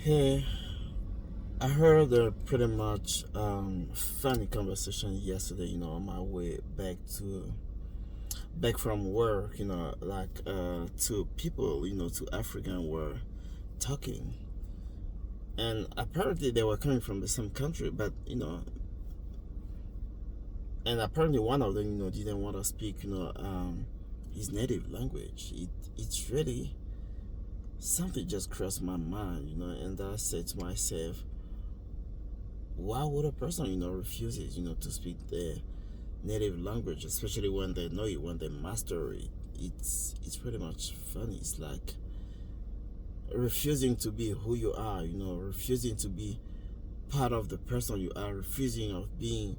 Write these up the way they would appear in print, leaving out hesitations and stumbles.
Hey, I heard a pretty much funny conversation yesterday. On my way back from work. Two people. Two African were talking, and apparently they were coming from the same country. But and apparently one of them, didn't want to speak. His native language. It's really something just crossed my mind. And I said to myself, why would a person refuses to speak their native language, especially when they know it, when they master it? It's pretty much funny. It's like refusing to be who you are, refusing to be part of the person you are, refusing of being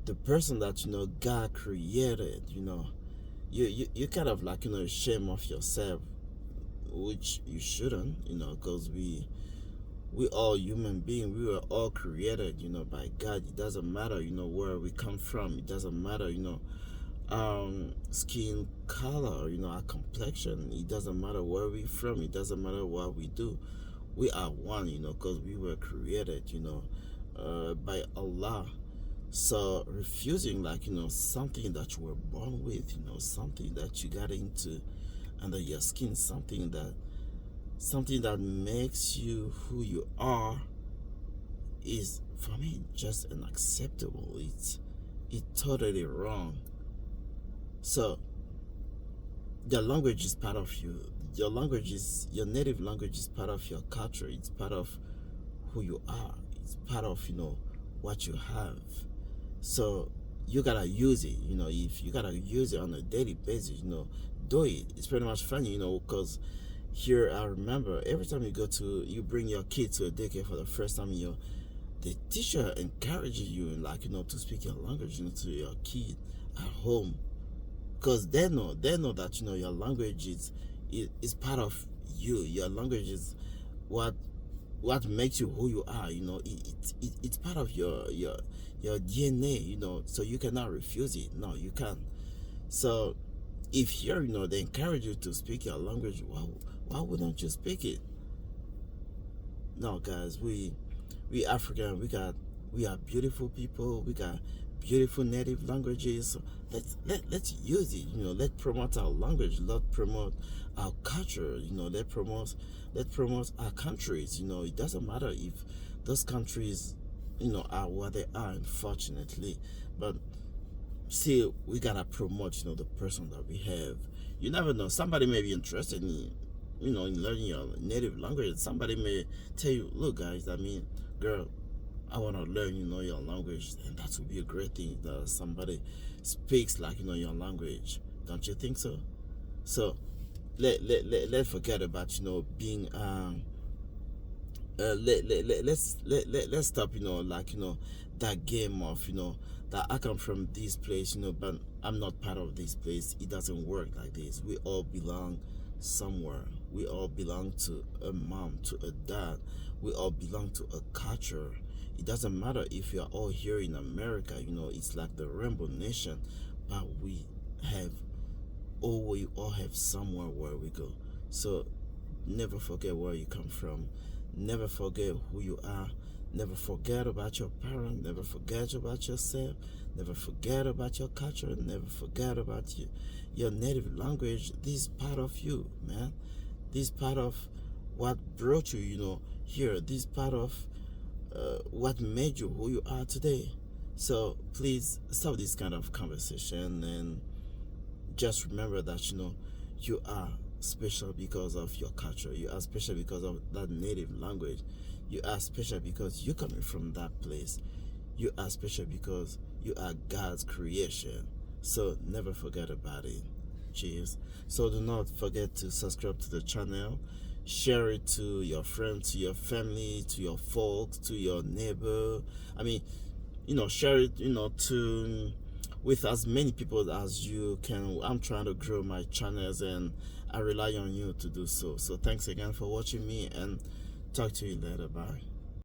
the person that God created. You kind of like shame of yourself, which you shouldn't, because we all human beings. We were all created by God. It doesn't matter where we come from. It doesn't matter skin color, our complexion. It doesn't matter where we from. It doesn't matter what we do. We are one, because we were created by Allah. So refusing something that you were born with, something that you got into under your skin, something that makes you who you are, is for me just unacceptable. It's totally wrong. So your language is part of you. Your native language is part of your culture. It's part of who you are. It's part of what you have. So you gotta use it. If you gotta use it on a daily basis, do it. It's pretty much funny, because here I remember every time you bring your kid to a daycare for the first time, the teacher encourages you to speak your language to your kid at home, because they know that your language is part of you. Your language is what makes you who you are. It's part of your DNA. So you cannot refuse it. No, you can't. So if here they encourage you to speak your language, why wouldn't you speak it? No, guys, we African, we are beautiful people. We got beautiful native languages. So let's use it. Let's promote our language. Let's promote our culture. Let's promote our countries. It doesn't matter if those countries are what they are, unfortunately, but still we gotta promote the person that we have. You never know, somebody may be interested in learning your native language. Somebody may tell you, look guys, girl, I want to learn your language, and that would be a great thing that somebody speaks your language. Don't you think so? So let's forget about being let's stop that game of that I come from this place but I'm not part of this place. It doesn't work like this. We all belong somewhere. We all belong to a mom, to a dad. We all belong to a culture. It doesn't matter if you're all here in America. It's like the Rainbow Nation, but we all have somewhere where we go. So never forget where you come from. Never forget who you are. Never forget about your parents. Never forget about yourself. Never forget about your culture. Never forget about your native language. This is part of you, man. This is part of what brought you, here. This is part of what made you who you are today. So please stop this kind of conversation and just remember that you are special because of your culture. You are special because of that native language. You are special because you're coming from that place. You are special because you are God's creation. So never forget about it. Cheers. So do not forget to subscribe to the channel. Share it to your friends, to your family, to your folks, to your neighbor. Share it to with as many people as you can. I'm trying to grow my channels, and I rely on you to do so. So thanks again for watching me, and talk to you later. Bye.